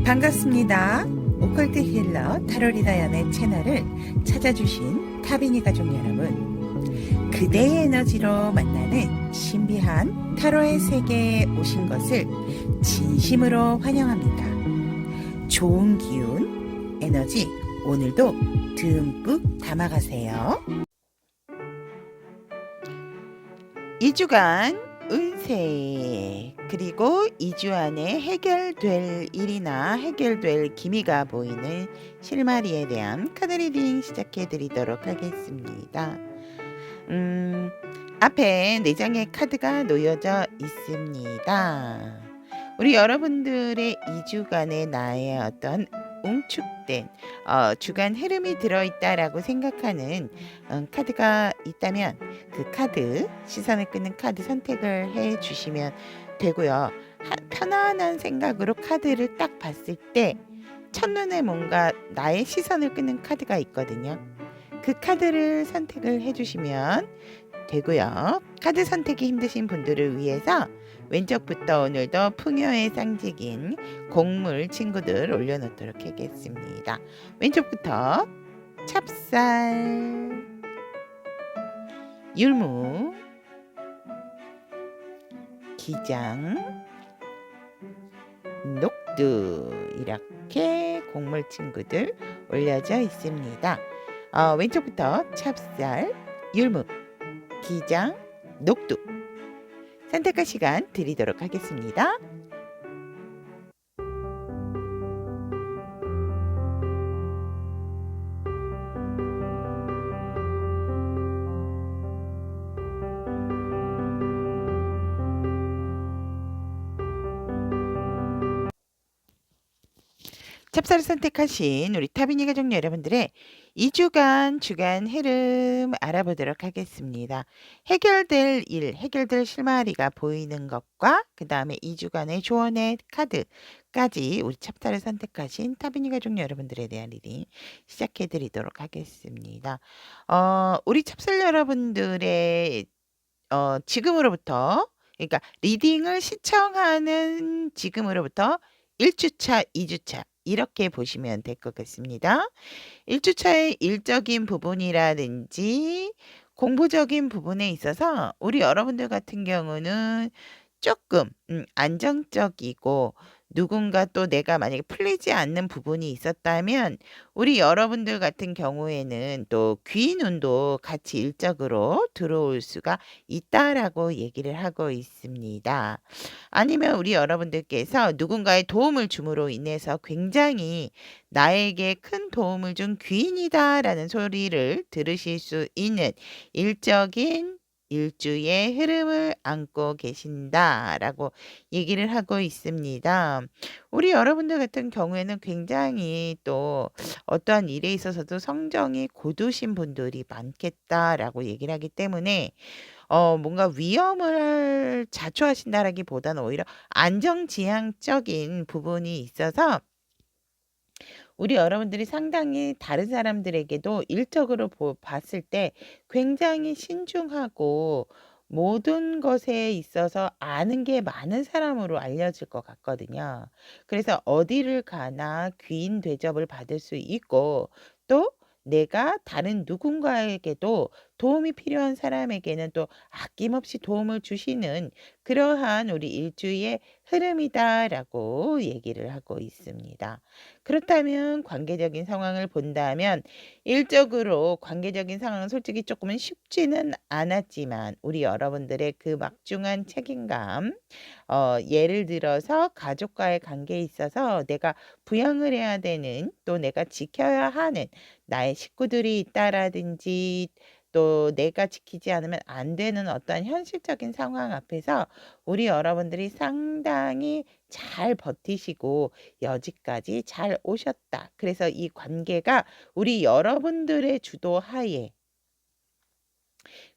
반갑습니다. 오컬트 힐러 타로리다연의 채널을 찾아주신 타비니 가족 여러분, 그대의 에너지로 만나는 신비한 타로의 세계에 오신 것을 진심으로 환영합니다. 좋은 기운, 에너지 오늘도 듬뿍 담아가세요. 2주간 운세, 그리고 2주 안에 해결될 일이나 해결될 기미가 보이는 실마리에 대한 카드 리딩 시작해 드리도록 하겠습니다. 앞에 4장의 카드가 놓여져 있습니다. 우리 여러분들의 2주간의 나의 어떤 웅축된 주간 흐름이 들어있다라고 생각하는 카드가 있다면 그 카드, 시선을 끄는 카드 선택을 해 주시면 되고요. 편안한 생각으로 카드를 딱 봤을 때 첫눈에 뭔가 나의 시선을 끄는 카드가 있거든요. 그 카드를 선택을 해 주시면 되고요. 카드 선택이 힘드신 분들을 위해서 왼쪽부터 오늘도 풍요의 상징인 곡물 친구들 올려놓도록 하겠습니다. 왼쪽부터 찹쌀, 율무, 기장, 녹두, 이렇게 곡물 친구들 올려져 있습니다. 왼쪽부터 찹쌀, 율무, 기장, 녹두 선택할 시간 드리도록 하겠습니다. 찹쌀을 선택하신 우리 타비니 가족 여러분들의 2주간 주간 흐름 알아보도록 하겠습니다. 해결될 일, 해결될 실마리가 보이는 것과 그 다음에 2주간의 조언의 카드까지 우리 찹쌀을 선택하신 타비니 가족 여러분들에 대한 리딩 시작해 드리도록 하겠습니다. 우리 찹쌀 여러분들의 지금으로부터, 그러니까 리딩을 시청하는 지금으로부터 1주차, 2주차 이렇게 보시면 될 것 같습니다. 1주차의 일적인 부분이라든지 공부적인 부분에 있어서 우리 여러분들 같은 경우는 조금 안정적이고, 누군가 또 내가 만약에 풀리지 않는 부분이 있었다면 우리 여러분들 같은 경우에는 또 귀인운도 같이 일적으로 들어올 수가 있다라고 얘기를 하고 있습니다. 아니면 우리 여러분들께서 누군가의 도움을 줌으로 인해서 굉장히 나에게 큰 도움을 준 귀인이다라는 소리를 들으실 수 있는 일적인 일주의 흐름을 안고 계신다라고 얘기를 하고 있습니다. 우리 여러분들 같은 경우에는 굉장히 또 어떠한 일에 있어서도 성정이 고두신 분들이 많겠다라고 얘기를 하기 때문에 뭔가 위험을 자초하신다라기보다는 오히려 안정지향적인 부분이 있어서 우리 여러분들이 상당히 다른 사람들에게도 일적으로 봤을 때 굉장히 신중하고 모든 것에 있어서 아는 게 많은 사람으로 알려질 것 같거든요. 그래서 어디를 가나 귀인 대접을 받을 수 있고, 또 내가 다른 누군가에게도 도움이 필요한 사람에게는 또 아낌없이 도움을 주시는 그러한 우리 일주의 흐름이다라고 얘기를 하고 있습니다. 그렇다면 관계적인 상황을 본다면 일적으로 관계적인 상황은 솔직히 조금은 쉽지는 않았지만 우리 여러분들의 그 막중한 책임감, 예를 들어서 가족과의 관계에 있어서 내가 부양을 해야 되는, 또 내가 지켜야 하는 나의 식구들이 있다라든지, 또 내가 지키지 않으면 안 되는 어떠한 현실적인 상황 앞에서 우리 여러분들이 상당히 잘 버티시고 여지까지 잘 오셨다. 그래서 이 관계가 우리 여러분들의 주도하에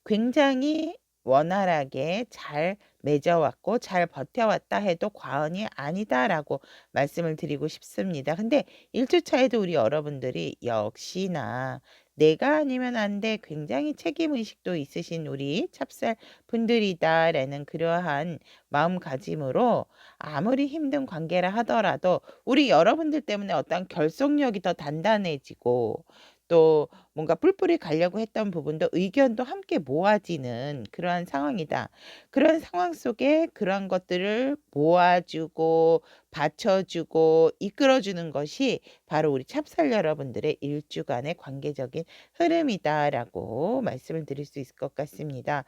굉장히 원활하게 잘 맺어왔고 잘 버텨왔다 해도 과언이 아니다라고 말씀을 드리고 싶습니다. 근데 1주차에도 우리 여러분들이 역시나 내가 아니면 안 돼 굉장히 책임 의식도 있으신 우리 찹쌀 분들이다라는 그러한 마음가짐으로 아무리 힘든 관계라 하더라도 우리 여러분들 때문에 어떤 결속력이 더 단단해지고 또 뭔가 뿔뿔이 가려고 했던 부분도 의견도 함께 모아지는 그러한 상황이다. 그런 상황 속에 그런 것들을 모아주고 받쳐주고 이끌어주는 것이 바로 우리 찹쌀 여러분들의 일주간의 관계적인 흐름이다라고 말씀을 드릴 수 있을 것 같습니다.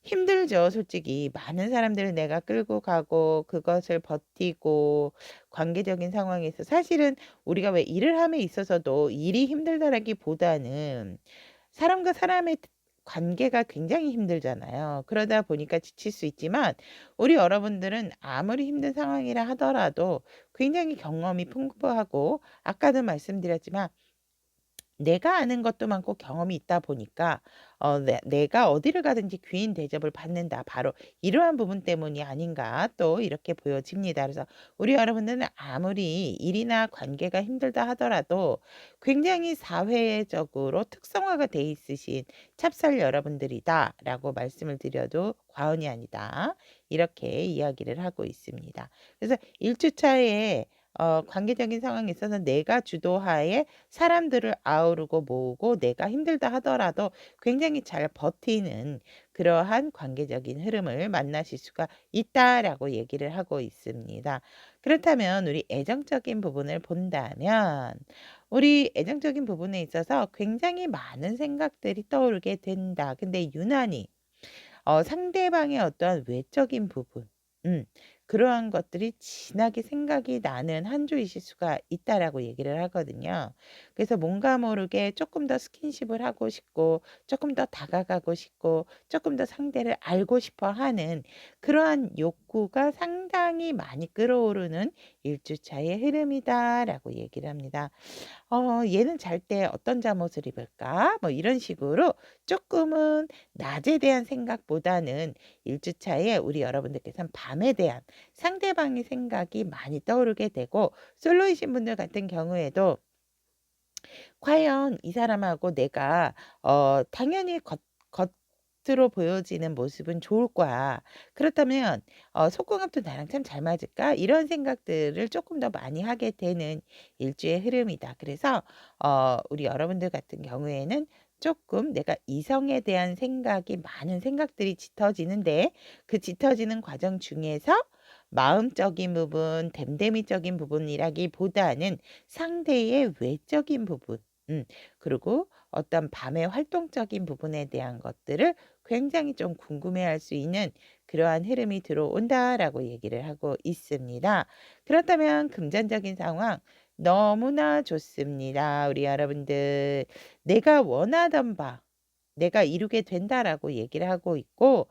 힘들죠, 솔직히. 많은 사람들을 내가 끌고 가고 그것을 버티고 관계적인 상황에서 사실은 우리가 왜 일을 함에 있어서도 일이 힘들다라기보다는 사람과 사람의 관계가 굉장히 힘들잖아요. 그러다 보니까 지칠 수 있지만 우리 여러분들은 아무리 힘든 상황이라 하더라도 굉장히 경험이 풍부하고 아까도 말씀드렸지만 내가 아는 것도 많고 경험이 있다 보니까 내가 어디를 가든지 귀인 대접을 받는다. 바로 이러한 부분 때문이 아닌가 또 이렇게 보여집니다. 그래서 우리 여러분들은 아무리 일이나 관계가 힘들다 하더라도 굉장히 사회적으로 특성화가 돼 있으신 찹쌀 여러분들이다라고 말씀을 드려도 과언이 아니다. 이렇게 이야기를 하고 있습니다. 그래서 1주차에 관계적인 상황에 있어서 내가 주도하에 사람들을 아우르고 모으고 내가 힘들다 하더라도 굉장히 잘 버티는 그러한 관계적인 흐름을 만나실 수가 있다라고 얘기를 하고 있습니다. 그렇다면 우리 애정적인 부분을 본다면 우리 애정적인 부분에 있어서 굉장히 많은 생각들이 떠오르게 된다. 근데 유난히 상대방의 어떠한 외적인 부분 음 그러한 것들이 진하게 생각이 나는 한 주이실 수가 있다라고 얘기를 하거든요. 그래서 뭔가 모르게 조금 더 스킨십을 하고 싶고 조금 더 다가가고 싶고 조금 더 상대를 알고 싶어 하는 그러한 욕구가 상당히 많이 끌어오르는 일주차의 흐름이다라고 얘기를 합니다. 얘는 잘 때 어떤 잠옷을 입을까? 뭐 이런 식으로 조금은 낮에 대한 생각보다는 일주차에 우리 여러분들께서는 밤에 대한 상대방의 생각이 많이 떠오르게 되고 솔로이신 분들 같은 경우에도 과연 이 사람하고 내가 당연히 겉으로 보여지는 모습은 좋을 거야. 그렇다면 '속궁합도 나랑 참 잘 맞을까?' 이런 생각들을 조금 더 많이 하게 되는 일주의 흐름이다. 그래서 우리 여러분들 같은 경우에는 조금 내가 이성에 대한 생각이 많은 생각들이 짙어지는데 그 짙어지는 과정 중에서 마음적인 부분, 됨됨이적인 부분이라기보다는 상대의 외적인 부분 음 그리고 어떤 밤의 활동적인 부분에 대한 것들을 굉장히 좀 궁금해할 수 있는 그러한 흐름이 들어온다라고 얘기를 하고 있습니다. 그렇다면 금전적인 상황 너무나 좋습니다. 우리 여러분들 내가 원하던 바 내가 이루게 된다라고 얘기를 하고 있고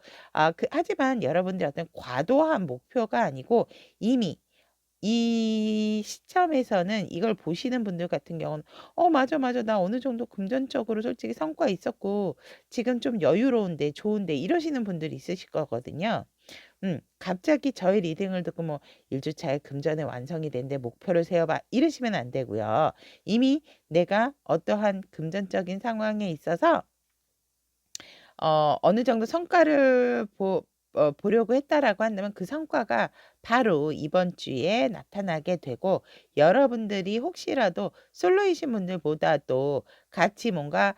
하지만 여러분들 어떤 과도한 목표가 아니고 이미 이 시점에서는 이걸 보시는 분들 같은 경우는 맞아, 맞아. 나 어느 정도 금전적으로 솔직히 성과 있었고 지금 좀 여유로운데 좋은데." 이러시는 분들이 있으실 거거든요. 갑자기 저의 리딩을 듣고 뭐 "1 주차에 금전의 완성이 된대. 목표를 세워 봐." 이러시면 안 되고요. 이미 내가 어떠한 금전적인 상황에 있어서 어느 정도 성과를 보려고 했다라고 한다면 그 성과가 바로 이번 주에 나타나게 되고 여러분들이 혹시라도 솔로이신 분들보다도 같이 뭔가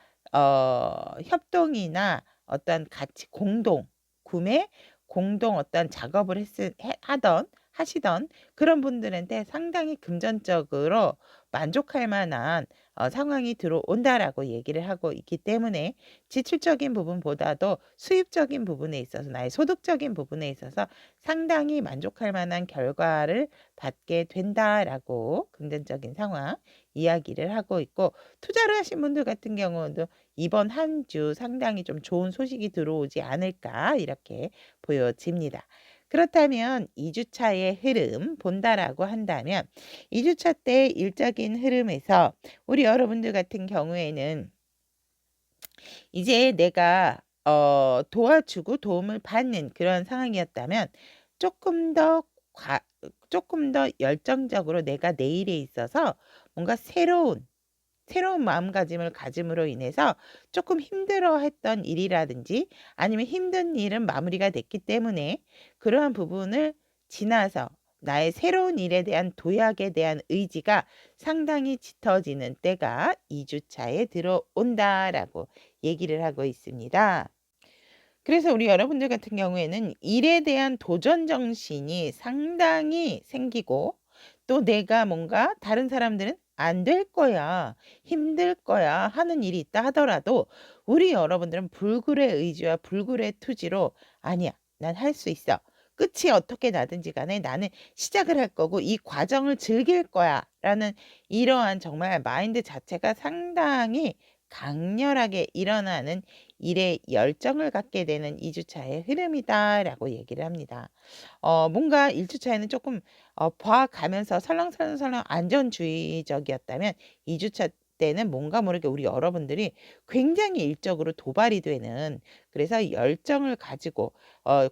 협동이나 어떤 같이 공동 구매, 공동 어떤 작업을 했을 해 하던 하시던 그런 분들한테 상당히 금전적으로 만족할 만한 상황이 들어온다라고 얘기를 하고 있기 때문에 지출적인 부분보다도 수입적인 부분에 있어서 나의 소득적인 부분에 있어서 상당히 만족할 만한 결과를 받게 된다라고 금전적인 상황 이야기를 하고 있고 투자를 하신 분들 같은 경우도 이번 한 주 상당히 좀 좋은 소식이 들어오지 않을까 이렇게 보여집니다. 그렇다면 2 주차의 흐름 본다라고 한다면 2 주차 때 일적인 흐름에서 우리 여러분들 같은 경우에는 이제 내가 도와주고 도움을 받는 그런 상황이었다면 조금 더 조금 더 열정적으로 내가 내 일에 있어서 뭔가 새로운 새로운 마음가짐을 가짐으로 인해서 조금 힘들어했던 일이라든지 아니면 힘든 일은 마무리가 됐기 때문에 그러한 부분을 지나서 나의 새로운 일에 대한 도약에 대한 의지가 상당히 짙어지는 때가 2주차에 들어온다라고 얘기를 하고 있습니다. 그래서 우리 여러분들 같은 경우에는 일에 대한 도전 정신이 상당히 생기고 또 내가 뭔가 다른 사람들은 안 될 거야, 힘들 거야 하는 일이 있다 하더라도 우리 여러분들은 불굴의 의지와 불굴의 투지로 아니야, 난 할 수 있어. 끝이 어떻게 나든지 간에 나는 시작을 할 거고 이 과정을 즐길 거야 라는 이러한 정말 마인드 자체가 상당히 강렬하게 일어나는 일에 열정을 갖게 되는 2주차의 흐름이다라고 얘기를 합니다. 뭔가 1주차에는 조금 봐가면서 설렁설렁설렁 안전주의적이었다면 2주차 때는 뭔가 모르게 우리 여러분들이 굉장히 일적으로 도발이 되는 그래서 열정을 가지고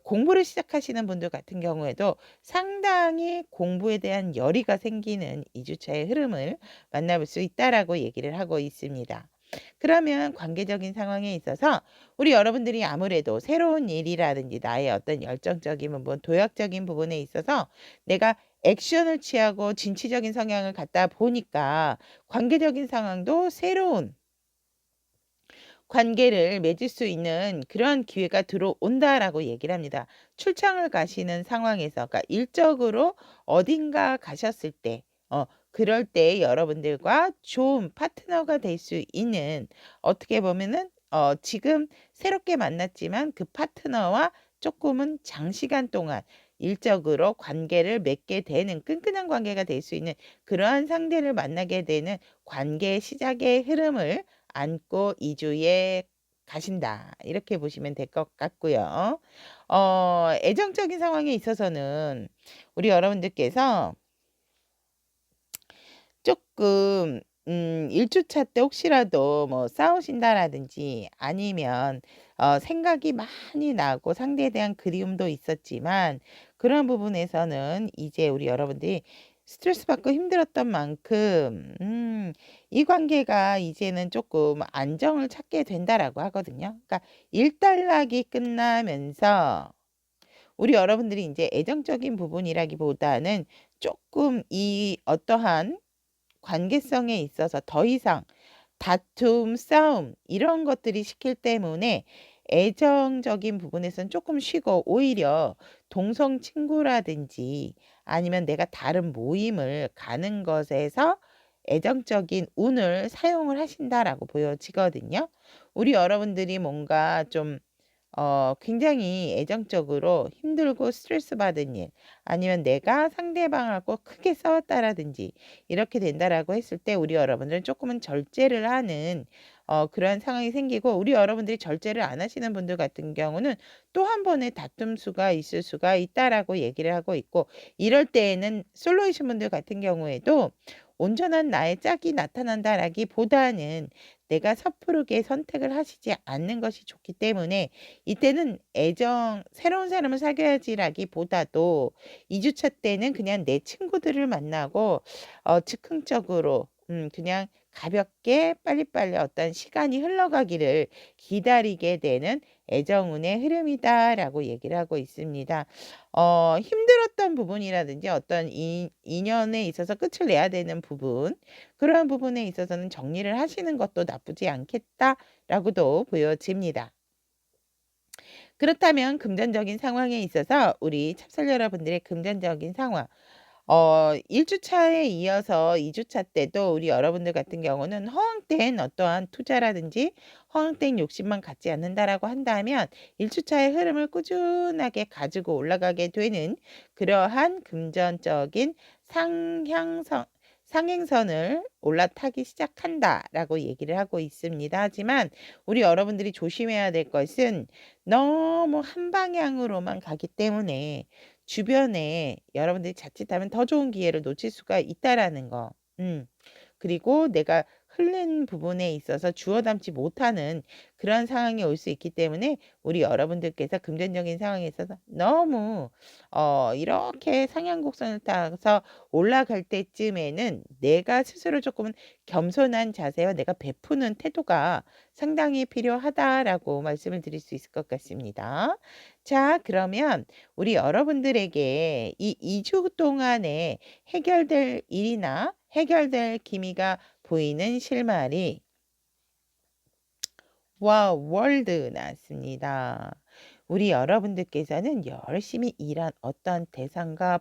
공부를 시작하시는 분들 같은 경우에도 상당히 공부에 대한 열의가 생기는 2주차의 흐름을 만나볼 수 있다라고 얘기를 하고 있습니다. 그러면 관계적인 상황에 있어서 우리 여러분들이 아무래도 새로운 일이라든지 나의 어떤 열정적인 부분, 도약적인 부분에 있어서 내가 액션을 취하고 진취적인 성향을 갖다 보니까 관계적인 상황도 새로운 관계를 맺을 수 있는 그런 기회가 들어온다라고 얘기를 합니다. 출장을 가시는 상황에서 그러니까 일적으로 어딘가 가셨을 때 그럴 때 여러분들과 좋은 파트너가 될 수 있는 어떻게 보면은 지금 새롭게 만났지만 그 파트너와 조금은 장시간 동안 일적으로 관계를 맺게 되는 끈끈한 관계가 될 수 있는 그러한 상대를 만나게 되는 관계의 시작의 흐름을 안고 2주에 가신다. 이렇게 보시면 될 것 같고요. 애정적인 상황에 있어서는 우리 여러분들께서 조금 1주차 때 혹시라도 뭐 싸우신다라든지 아니면 생각이 많이 나고 상대에 대한 그리움도 있었지만 그런 부분에서는 이제 우리 여러분들이 스트레스 받고 힘들었던 만큼 이 관계가 이제는 조금 안정을 찾게 된다라고 하거든요. 그러니까 일단락이 끝나면서 우리 여러분들이 이제 애정적인 부분이라기보다는 조금 이 어떠한 관계성에 있어서 더 이상 다툼, 싸움 이런 것들이 시킬 때문에 애정적인 부분에서는 조금 쉬고 오히려 동성 친구라든지 아니면 내가 다른 모임을 가는 것에서 애정적인 운을 사용을 하신다라고 보여지거든요. 우리 여러분들이 뭔가 좀 굉장히 애정적으로 힘들고 스트레스 받은 일 아니면 내가 상대방하고 크게 싸웠다라든지 이렇게 된다라고 했을 때 우리 여러분들은 조금은 절제를 하는 그러한 상황이 생기고 우리 여러분들이 절제를 안 하시는 분들 같은 경우는 또 한 번의 다툼 수가 있을 수가 있다라고 얘기를 하고 있고 이럴 때에는 솔로이신 분들 같은 경우에도 온전한 나의 짝이 나타난다라기보다는 내가 섣부르게 선택을 하시지 않는 것이 좋기 때문에 이때는 새로운 사람을 사귀어야지라기보다도 2주차 때는 그냥 내 친구들을 만나고 즉흥적으로 그냥 가볍게 빨리빨리 어떤 시간이 흘러가기를 기다리게 되는 애정운의 흐름이다라고 얘기를 하고 있습니다. 힘들었던 부분이라든지 어떤 인연에 있어서 끝을 내야 되는 부분 그러한 부분에 있어서는 정리를 하시는 것도 나쁘지 않겠다라고도 보여집니다. 그렇다면 금전적인 상황에 있어서 우리 찹쌀 여러분들의 금전적인 상황 1주차에 이어서 2주차 때도 우리 여러분들 같은 경우는 허황된 어떠한 투자라든지 허황된 욕심만 갖지 않는다라고 한다면 1주차의 흐름을 꾸준하게 가지고 올라가게 되는 그러한 금전적인 상행선을 올라타기 시작한다라고 얘기를 하고 있습니다. 하지만 우리 여러분들이 조심해야 될 것은 너무 한 방향으로만 가기 때문에 주변에 여러분들이 자칫하면 더 좋은 기회를 놓칠 수가 있다라는 거. 그리고 내가 흐른 부분에 있어서 주워 담지 못하는 그런 상황이 올 수 있기 때문에 우리 여러분들께서 금전적인 상황에 있어서 너무 이렇게 상향곡선을 타서 올라갈 때쯤에는 내가 스스로 조금은 겸손한 자세와 내가 베푸는 태도가 상당히 필요하다라고 말씀을 드릴 수 있을 것 같습니다. 자, 그러면 우리 여러분들에게 이 2주 동안에 해결될 일이나 해결될 기미가 보이는 실마리 와 월드 나왔습니다. 우리 여러분들께서는 열심히 일한 어떤 대상과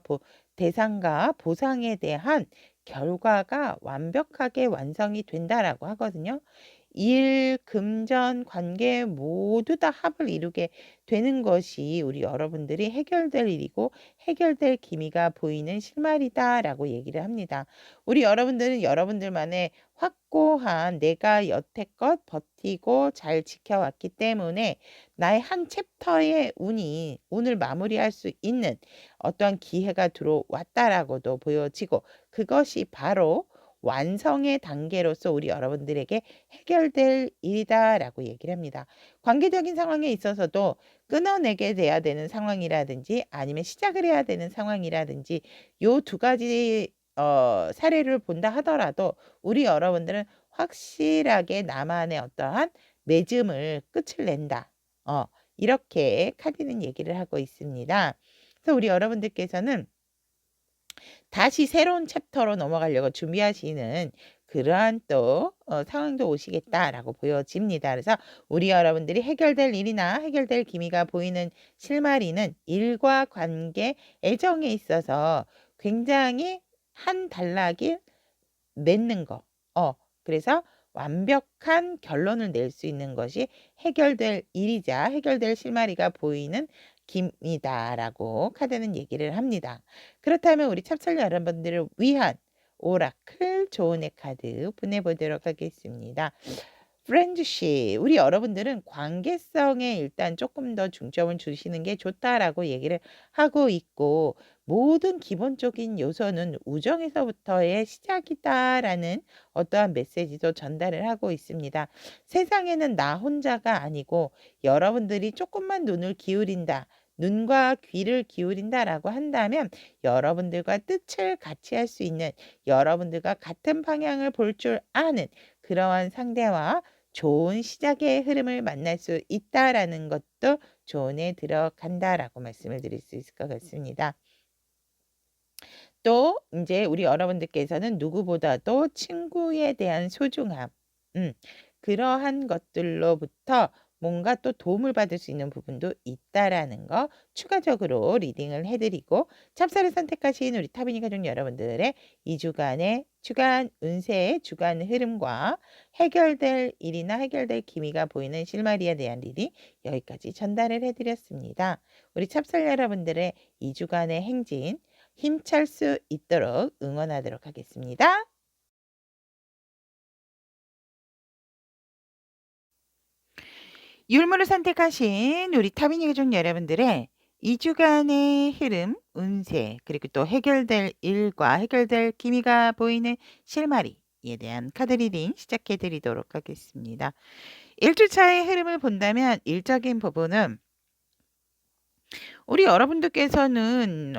보상에 대한 결과가 완벽하게 완성이 된다라고 하거든요. 일, 금전, 관계 모두 다 합을 이루게 되는 것이 우리 여러분들이 해결될 일이고 해결될 기미가 보이는 실마리다라고 얘기를 합니다. 우리 여러분들은 여러분들만의 확고한 내가 여태껏 버티고 잘 지켜왔기 때문에 나의 한 챕터의 운을 마무리할 수 있는 어떠한 기회가 들어왔다라고도 보여지고 그것이 바로 완성의 단계로서 우리 여러분들에게 해결될 일이다라고 얘기를 합니다. 관계적인 상황에 있어서도 끊어내게 돼야 되는 상황이라든지 아니면 시작을 해야 되는 상황이라든지 요 두 가지 사례를 본다 하더라도 우리 여러분들은 확실하게 나만의 어떠한 맺음을 끝을 낸다. 이렇게 카드는 얘기를 하고 있습니다. 그래서 우리 여러분들께서는 다시 새로운 챕터로 넘어가려고 준비하시는 그러한 또 상황도 오시겠다라고 보여집니다. 그래서 우리 여러분들이 해결될 일이나 해결될 기미가 보이는 실마리는 일과 관계, 애정에 있어서 굉장히 한 단락을 맺는 거. 그래서 완벽한 결론을 낼 수 있는 것이 해결될 일이자 해결될 실마리가 보이는 기미다라고 카드는 얘기를 합니다. 그렇다면 우리 찹쌀 여러분들을 위한 오라클 조언의 카드 보내보도록 하겠습니다. 프렌드십, 우리 여러분들은 관계성에 일단 조금 더 중점을 주시는 게 좋다라고 얘기를 하고 있고 모든 기본적인 요소는 우정에서부터의 시작이다라는 어떠한 메시지도 전달을 하고 있습니다. 세상에는 나 혼자가 아니고 여러분들이 조금만 눈을 기울인다. 눈과 귀를 기울인다라고 한다면 여러분들과 뜻을 같이 할 수 있는 여러분들과 같은 방향을 볼 줄 아는 그러한 상대와 좋은 시작의 흐름을 만날 수 있다라는 것도 조언에 들어간다라고 말씀을 드릴 수 있을 것 같습니다. 또 이제 우리 여러분들께서는 누구보다도 친구에 대한 소중함, 그러한 것들로부터 뭔가 또 도움을 받을 수 있는 부분도 있다라는 거 추가적으로 리딩을 해드리고 찹쌀을 선택하신 우리 타비니 가족 여러분들의 2주간의 주간 운세의 주간 흐름과 해결될 일이나 해결될 기미가 보이는 실마리에 대한 리딩 여기까지 전달을 해드렸습니다. 우리 찹쌀 여러분들의 2주간의 행진 힘찰 수 있도록 응원하도록 하겠습니다. 율무를 선택하신 우리 타비니 가족 여러분들의 2주간의 흐름, 운세, 그리고 또 해결될 일과 해결될 기미가 보이는 실마리에 대한 카드 리딩 시작해 드리도록 하겠습니다. 1주차의 흐름을 본다면 일적인 부분은 우리 여러분들께서는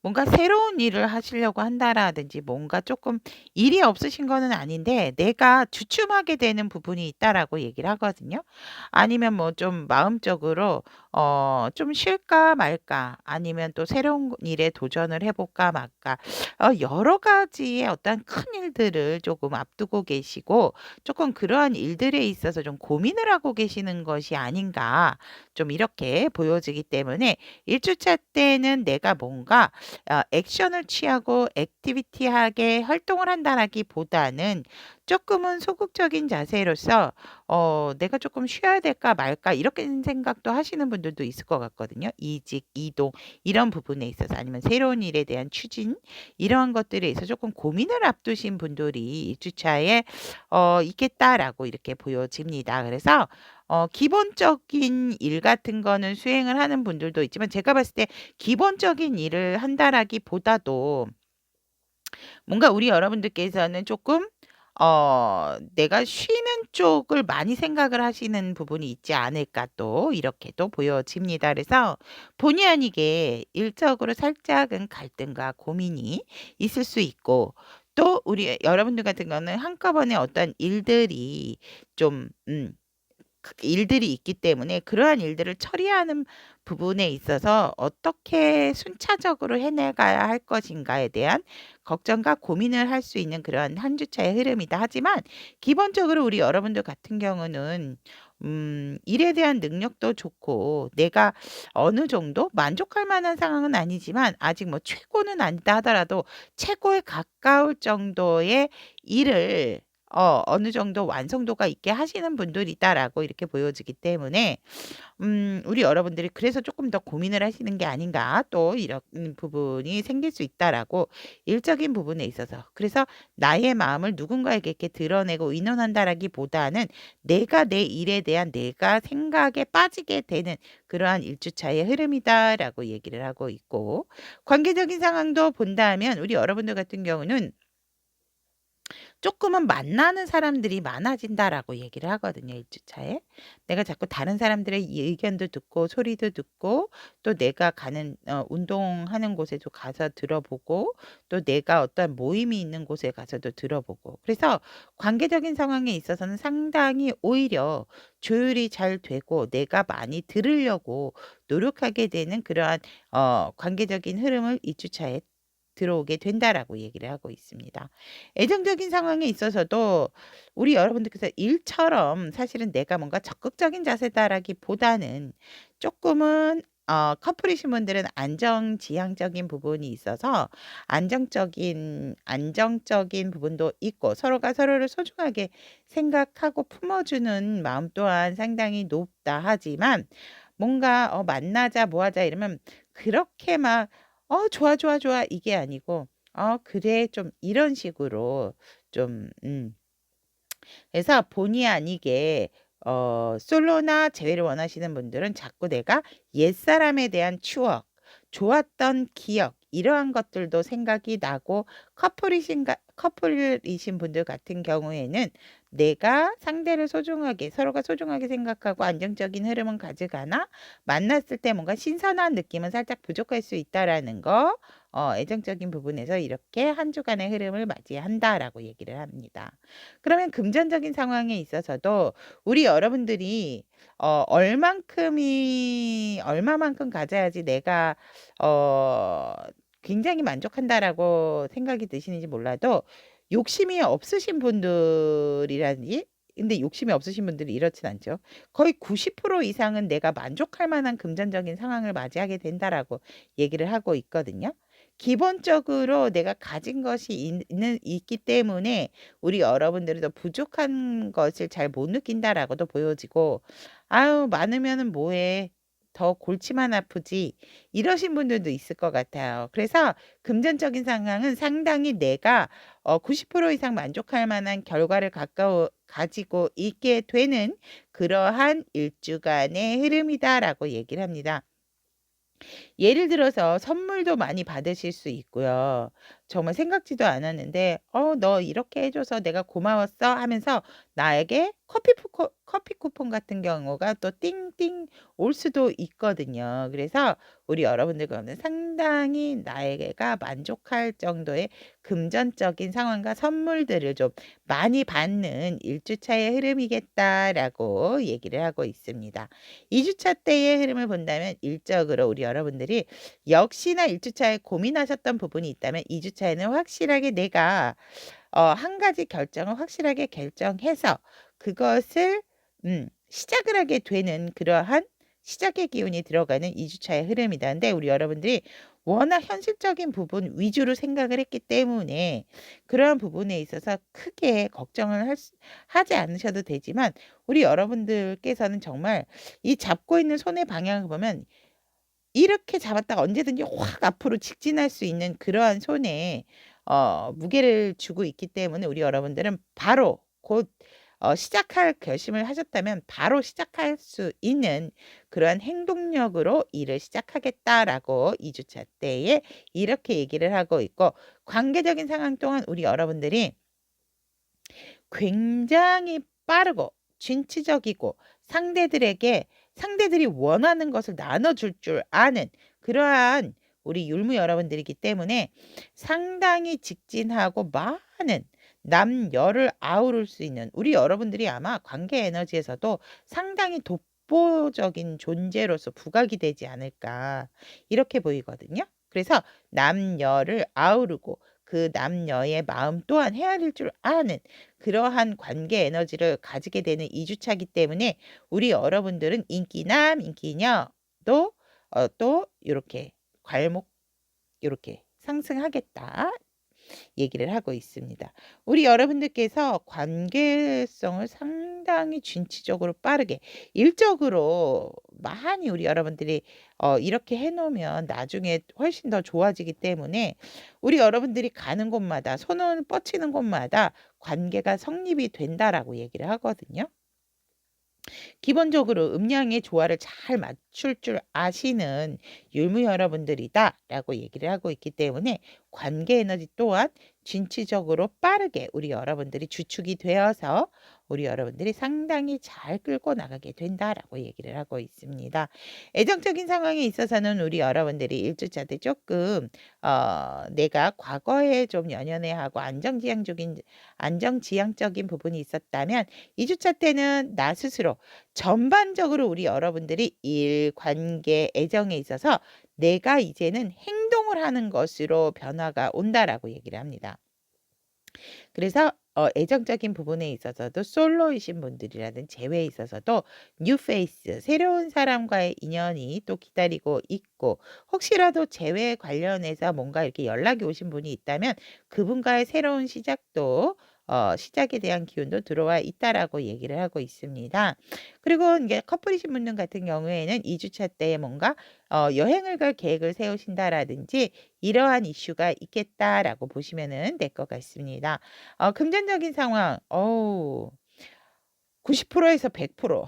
뭔가 새로운 일을 하시려고 한다라든지 뭔가 조금 일이 없으신 거는 아닌데 내가 주춤하게 되는 부분이 있다라고 얘기를 하거든요. 아니면 뭐 좀 마음적으로 좀 쉴까 말까 아니면 또 새로운 일에 도전을 해 볼까 말까 여러 가지의 어떤 큰 일들을 조금 앞두고 계시고 조금 그러한 일들에 있어서 좀 고민을 하고 계시는 것이 아닌가 좀 이렇게 보여지기 때문에 1주차 때는 내가 뭔가 액션을 취하고 액티비티하게 활동을 한다라기보다는 조금은 소극적인 자세로서 내가 조금 쉬어야 될까 말까 이렇게 생각도 하시는 분들도 있을 것 같거든요. 이직, 이동 이런 부분에 있어서 아니면 새로운 일에 대한 추진 이러한 것들에 있어서 조금 고민을 앞두신 분들이 1주차에 있겠다라고 이렇게 보여집니다. 그래서 기본적인 일 같은 거는 수행을 하는 분들도 있지만 제가 봤을 때 기본적인 일을 한다라기보다도 뭔가 우리 여러분들께서는 조금 내가 쉬는 쪽을 많이 생각을 하시는 부분이 있지 않을까 또 이렇게 또 보여집니다. 그래서 본의 아니게 일적으로 살짝은 갈등과 고민이 있을 수 있고 또 우리 여러분들 같은 경우는 한꺼번에 어떤 일들이 좀 일들이 있기 때문에 그러한 일들을 처리하는 부분에 있어서 어떻게 순차적으로 해나가야 할 것인가에 대한 걱정과 고민을 할 수 있는 그러한 한 주차의 흐름이다. 하지만 기본적으로 우리 여러분들 같은 경우는 일에 대한 능력도 좋고 내가 어느 정도 만족할 만한 상황은 아니지만 아직 뭐 최고는 아니다 하더라도 최고에 가까울 정도의 일을 어느 정도 완성도가 있게 하시는 분들이다라고 이렇게 보여지기 때문에 우리 여러분들이 그래서 조금 더 고민을 하시는 게 아닌가 또 이런 부분이 생길 수 있다라고 일적인 부분에 있어서 그래서 나의 마음을 누군가에게 이렇게 드러내고 의논한다라기보다는 내가 내 일에 대한 내가 생각에 빠지게 되는 그러한 일주차의 흐름이다라고 얘기를 하고 있고 관계적인 상황도 본다면 우리 여러분들 같은 경우는 조금은 만나는 사람들이 많아진다라고 얘기를 하거든요, 1주차에. 내가 자꾸 다른 사람들의 의견도 듣고 소리도 듣고 또 내가 가는 운동하는 곳에도 가서 들어보고 또 내가 어떤 모임이 있는 곳에 가서도 들어보고 그래서 관계적인 상황에 있어서는 상당히 오히려 조율이 잘 되고 내가 많이 들으려고 노력하게 되는 그러한 관계적인 흐름을 2주차에 들어오게 된다라고 얘기를 하고 있습니다. 애정적인 상황에 있어서도 우리 여러분들께서 일처럼 사실은 내가 뭔가 적극적인 자세다라기보다는 조금은 커플이신 분들은 안정지향적인 부분이 있어서 안정적인 부분도 있고 서로가 서로를 소중하게 생각하고 품어주는 마음 또한 상당히 높다 하지만 뭔가 만나자 뭐 하자 이러면 그렇게 막 좋아, 좋아, 좋아 이게 아니고 그래 좀 이런 식으로 좀 그래서 본의 아니게 솔로나 재회를 원하시는 분들은 자꾸 내가 옛사람에 대한 추억, 좋았던 기억 이러한 것들도 생각이 나고 커플이신 분들 같은 경우에는 내가 상대를 소중하게 서로가 소중하게 생각하고 안정적인 흐름은 가져가나 만났을 때 뭔가 신선한 느낌은 살짝 부족할 수 있다라는 거 애정적인 부분에서 이렇게 한 주간의 흐름을 맞이한다라고 얘기를 합니다. 그러면 금전적인 상황에 있어서도 우리 여러분들이 얼마만큼 가져야지 내가 어 굉장히 만족한다라고 생각이 드시는지 몰라도 욕심이 없으신 분들이라든지 근데 욕심이 없으신 분들이 이렇진 않죠. 거의 90% 이상은 내가 만족할 만한 금전적인 상황을 맞이하게 된다라고 얘기를 하고 있거든요. 기본적으로 내가 가진 것이 있기 때문에 우리 여러분들이 더 부족한 것을 잘 못 느낀다라고도 보여지고 아유 많으면은 뭐해 더 골치만 아프지 이러신 분들도 있을 것 같아요. 그래서 금전적인 상황은 상당히 내가 90% 이상 만족할 만한 결과를 가지고 있게 되는 그러한 일주간의 흐름이다라고 얘기를 합니다. 예를 들어서 선물도 많이 받으실 수 있고요. 정말 생각지도 않았는데 너 이렇게 해 줘서 내가 고마웠어." 하면서 나에게 커피 쿠폰 같은 경우가 또 띵띵 올 수도 있거든요. 그래서 우리 여러분들과는 상당히 나에게가 만족할 정도의 금전적인 상황과 선물들을 좀 많이 받는 1주차의 흐름이겠다라고 얘기를 하고 있습니다. 2주차 때의 흐름을 본다면 일적으로 우리 여러분들이 역시나 1주차에 고민하셨던 부분이 있다면 2주차에는 확실하게 내가 한 가지 결정을 확실하게 결정해서 그것을 시작을 하게 되는 그러한 시작의 기운이 들어가는 2주차의 흐름이다. 근데 우리 여러분들이 워낙 현실적인 부분 위주로 생각을 했기 때문에 그러한 부분에 있어서 크게 걱정을 하지 않으셔도 되지만 우리 여러분들께서는 정말 이 잡고 있는 손의 방향을 보면 이렇게 잡았다가 언제든지 확 앞으로 직진할 수 있는 그러한 손에 무게를 주고 있기 때문에 우리 여러분들은 바로 곧 시작할 결심을 하셨다면 바로 시작할 수 있는 그러한 행동력으로 일을 시작하겠다라고 2주차 때에 이렇게 얘기를 하고 있고 관계적인 상황 동안 우리 여러분들이 굉장히 빠르고 진취적이고 상대들이 원하는 것을 나눠줄 줄 아는 그러한 우리 율무 여러분들이기 때문에 상당히 직진하고 많은 남녀를 아우를 수 있는 우리 여러분들이 아마 관계 에너지에서도 상당히 독보적인 존재로서 부각이 되지 않을까 이렇게 보이거든요. 그래서 남녀를 아우르고 그 남녀의 마음 또한 헤아릴 줄 아는 그러한 관계 에너지를 가지게 되는 2주차이기 때문에 우리 여러분들은 인기남, 인기녀도 또 이렇게 괄목 이렇게 상승하겠다. 얘기를 하고 있습니다. 우리 여러분들께서 관계성을 상당히 진취적으로 빠르게 일적으로 많이 우리 여러분들이 이렇게 해놓으면 나중에 훨씬 더 좋아지기 때문에 우리 여러분들이 가는 곳마다 손을 뻗치는 곳마다 관계가 성립이 된다라고 얘기를 하거든요. 기본적으로 음양의 조화를 잘 맞출 줄 아시는 율무 여러분들이다라고 얘기를 하고 있기 때문에 관계 에너지 또한 진취적으로 빠르게 우리 여러분들이 주축이 되어서 우리 여러분들이 상당히 잘 끌고 나가게 된다라고 얘기를 하고 있습니다. 애정적인 상황에 있어서는 우리 여러분들이 일주차 때 조금 내가 과거에 좀 연연해하고 안정지향적인 부분이 있었다면 2주차 때는 나 스스로 전반적으로 우리 여러분들이 일, 관계, 애정에 있어서 내가 이제는 행동을 하는 것으로 변화가 온다라고 얘기를 합니다. 그래서 애정적인 부분에 있어서도 솔로이신 분들이라든 재회에 있어서도 뉴 페이스, 새로운 사람과의 인연이 또 기다리고 있고 혹시라도 재회 관련해서 뭔가 이렇게 연락이 오신 분이 있다면 그분과의 새로운 시작도 시작에 대한 기운도 들어와 있다라고 얘기를 하고 있습니다. 그리고 이게 커플이신 분들 같은 경우에는 2주차 때에 뭔가 여행을 갈 계획을 세우신다라든지 이러한 이슈가 있겠다라고 보시면 될 것 같습니다. 금전적인 상황, 90%에서 100%.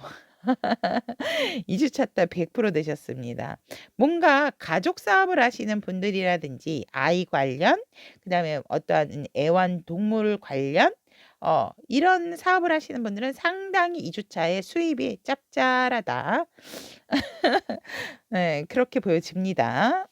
2주차 때 100% 되셨습니다. 뭔가 가족 사업을 하시는 분들이라든지 아이 관련, 그 다음에 어떠한 애완동물 관련, 이런 사업을 하시는 분들은 상당히 2주차에 수입이 짭짤하다. 네, 그렇게 보여집니다.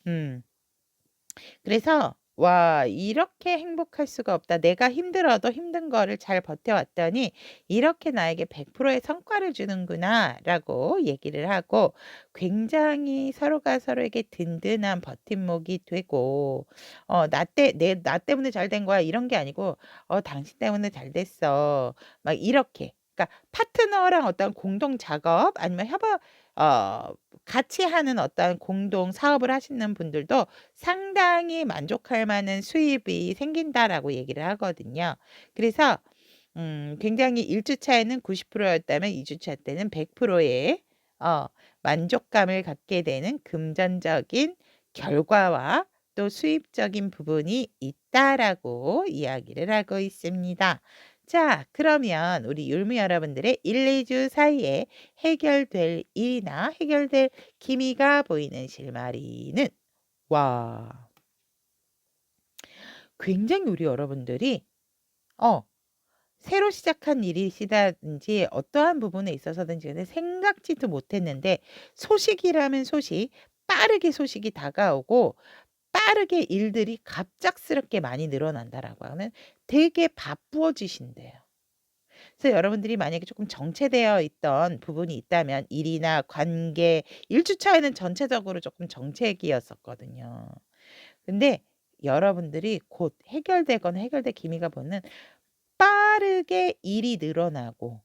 그래서 와 이렇게 행복할 수가 없다. 내가 힘들어도 힘든 거를 잘 버텨왔더니 이렇게 나에게 100%의 성과를 주는구나라고 얘기를 하고 굉장히 서로가 서로에게 든든한 버팀목이 되고 나 때문에 잘 된 거야 이런 게 아니고 당신 때문에 잘 됐어. 막 이렇게 그러니까 파트너랑 어떤 공동 작업 아니면 협업 같이 하는 어떤 공동 사업을 하시는 분들도 상당히 만족할 만한 수입이 생긴다라고 얘기를 하거든요. 그래서 굉장히 1주차에는 90%였다면 2주차 때는 100%의 만족감을 갖게 되는 금전적인 결과와 또 수입적인 부분이 있다라고 이야기를 하고 있습니다. 자, 그러면 우리 율무 여러분들의 1-2주 사이에 해결될 일이나 해결될 기미가 보이는 실마리는 와. 굉장히 우리 여러분들이 새로 시작한 일이시다든지 어떠한 부분에 있어서든지 간에 생각지도 못했는데 소식이라면 빠르게 소식이 다가오고 빠르게 일들이 갑작스럽게 많이 늘어난다라고 하면 되게 바쁘어지신대요. 그래서 여러분들이 만약에 조금 정체되어 있던 부분이 있다면 일이나 관계 1주차에는 전체적으로 조금 정체기였었거든요. 근데 여러분들이 곧 해결되거나 해결될 기미가 보는 빠르게 일이 늘어나고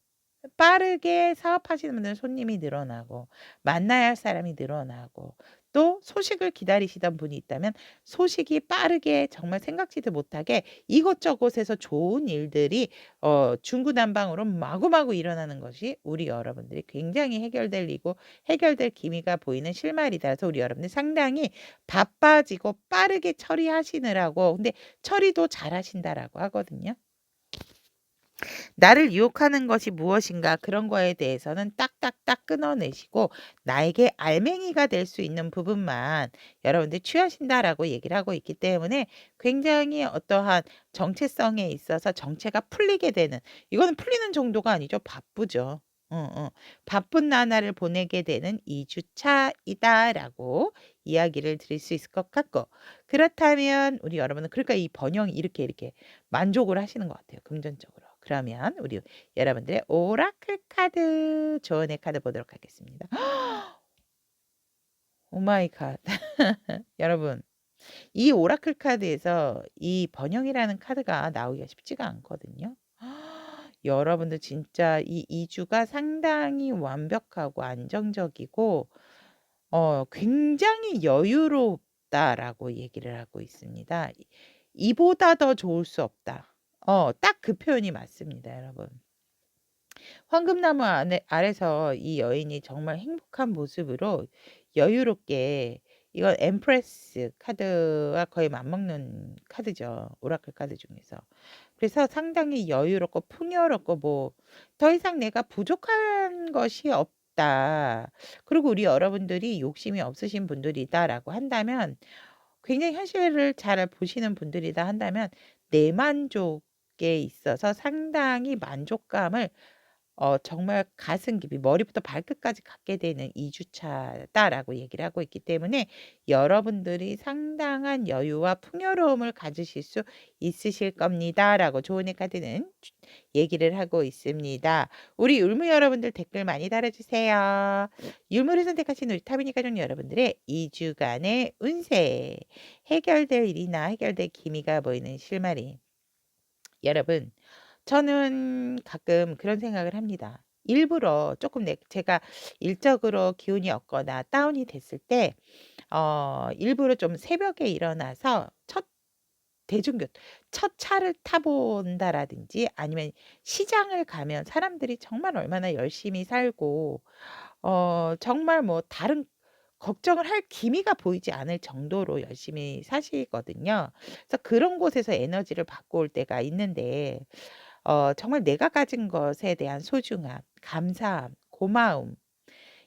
빠르게 사업하시는 분들은 손님이 늘어나고 만나야 할 사람이 늘어나고 또 소식을 기다리시던 분이 있다면 소식이 빠르게 정말 생각지도 못하게 이곳저곳에서 좋은 일들이 중구난방으로 마구마구 일어나는 것이 우리 여러분들이 굉장히 해결될 기미가 보이는 실마리다. 그래서 우리 여러분들 상당히 바빠지고 빠르게 처리하시느라고 근데 처리도 잘하신다라고 하거든요. 나를 유혹하는 것이 무엇인가 그런 거에 대해서는 딱딱딱 끊어내시고 나에게 알맹이가 될 수 있는 부분만 여러분들이 취하신다라고 얘기를 하고 있기 때문에 굉장히 어떠한 정체성에 있어서 정체가 풀리게 되는, 이거는 풀리는 정도가 아니죠. 바쁘죠. 바쁜 나날을 보내게 되는 2주 차이다라고 이야기를 드릴 수 있을 것 같고, 그렇다면 우리 여러분은 그러니까 이 번영이 이렇게 만족을 하시는 것 같아요. 금전적으로. 그러면 우리 여러분들의 오라클 카드 조언의 카드 보도록 하겠습니다. 오 마이 갓. 여러분, 이 오라클 카드에서 이 번영이라는 카드가 나오기가 쉽지가 않거든요. 여러분들 진짜 이 2주가 상당히 완벽하고 안정적이고 굉장히 여유롭다라고 얘기를 하고 있습니다. 이보다 더 좋을 수 없다. 딱 그 표현이 맞습니다, 여러분. 황금나무 아래서 이 여인이 정말 행복한 모습으로 여유롭게, 이건 엠프레스 카드와 거의 맞먹는 카드죠. 오라클 카드 중에서. 그래서 상당히 여유롭고 풍요롭고 뭐 더 이상 내가 부족한 것이 없다. 그리고 우리 여러분들이 욕심이 없으신 분들이다라고 한다면, 굉장히 현실을 잘 보시는 분들이다 한다면 내 만족에 있어서 상당히 만족감을 정말 가슴 깊이 머리부터 발끝까지 갖게 되는 2주 차다라고 얘기를 하고 있기 때문에 여러분들이 상당한 여유와 풍요로움을 가지실 수 있으실 겁니다라고 조은의 카드는 얘기를 하고 있습니다. 우리 율무 여러분들 댓글 많이 달아주세요. 율무를 선택하신 우리 타비니 가족 여러분들의 2주간의 운세, 해결될 일이나 해결될 기미가 보이는 실마리. 여러분, 저는 가끔 그런 생각을 합니다. 일부러 조금 제가 일적으로 기운이 없거나 다운이 됐을 때 일부러 좀 새벽에 일어나서 첫 차를 타본다라든지, 아니면 시장을 가면 사람들이 정말 얼마나 열심히 살고 정말 뭐 다른 걱정을 할 기미가 보이지 않을 정도로 열심히 사시거든요. 그래서 그런 곳에서 에너지를 받고 올 때가 있는데, 정말 내가 가진 것에 대한 소중함, 감사함, 고마움,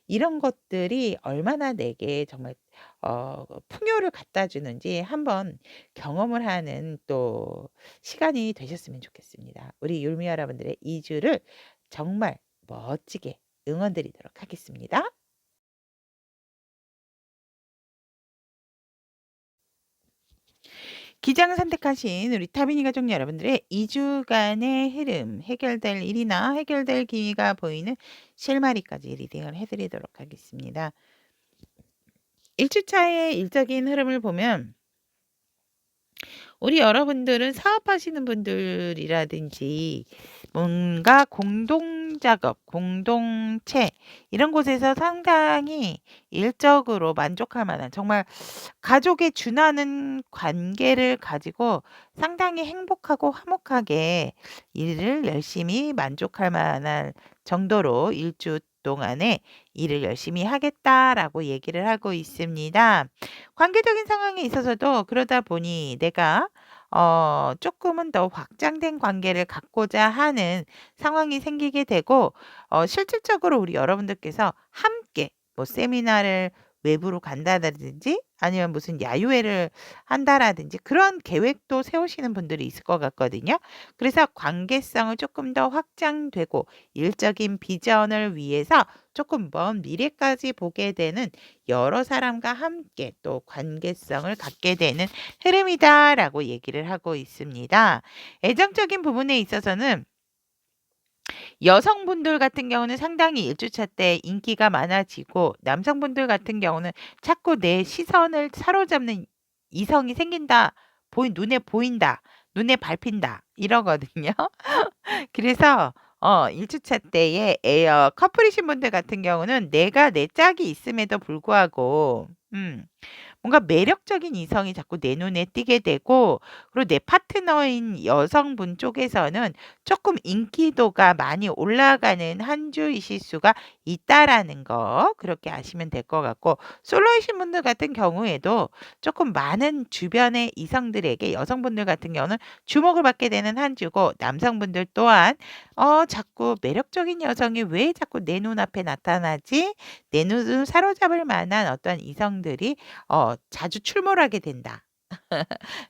이런 것들이 얼마나 내게 정말 풍요를 갖다 주는지 한번 경험을 하는 또 시간이 되셨으면 좋겠습니다. 우리 율미 여러분들의 2주를 정말 멋지게 응원 드리도록 하겠습니다. 기장을 선택하신 우리 타비니 가족 여러분들의 2주간의 흐름, 해결될 일이나 해결될 기미가 보이는 실마리까지 리딩을 해드리도록 하겠습니다. 1주차의 일적인 흐름을 보면 우리 여러분들은 사업하시는 분들이라든지 뭔가 공동작업, 공동체 이런 곳에서 상당히 일적으로 만족할 만한, 정말 가족에 준하는 관계를 가지고 상당히 행복하고 화목하게 일을 열심히 만족할 만한 정도로 1주 동안에 일을 열심히 하겠다라고 얘기를 하고 있습니다. 관계적인 상황에 있어서도 그러다 보니 내가 조금은 더 확장된 관계를 갖고자 하는 상황이 생기게 되고, 실질적으로 우리 여러분들께서 함께 뭐 세미나를 외부로 간다든지 아니면 무슨 야유회를 한다라든지 그런 계획도 세우시는 분들이 있을 것 같거든요. 그래서 관계성을 조금 더 확장되고 일적인 비전을 위해서 조금 먼 미래까지 보게 되는, 여러 사람과 함께 또 관계성을 갖게 되는 흐름이다라고 얘기를 하고 있습니다. 애정적인 부분에 있어서는 여성분들 같은 경우는 상당히 1주차 때 인기가 많아지고, 남성분들 같은 경우는 자꾸 내 시선을 사로잡는 이성이 생긴다. 눈에 보인다. 눈에 밟힌다. 이러거든요. 그래서 1주차 때에 커플이신 분들 같은 경우는 내가 내 짝이 있음에도 불구하고 뭔가 매력적인 이성이 자꾸 내 눈에 띄게 되고, 그리고 내 파트너인 여성분 쪽에서는 조금 인기도가 많이 올라가는 한 주이실 수가 있다라는 거, 그렇게 아시면 될 것 같고, 솔로이신 분들 같은 경우에도 조금 많은 주변의 이성들에게, 여성분들 같은 경우는 주목을 받게 되는 한 주고, 남성분들 또한 자꾸 매력적인 여성이 왜 자꾸 내 눈앞에 나타나지? 내 눈을 사로잡을 만한 어떤 이성들이 자주 출몰하게 된다.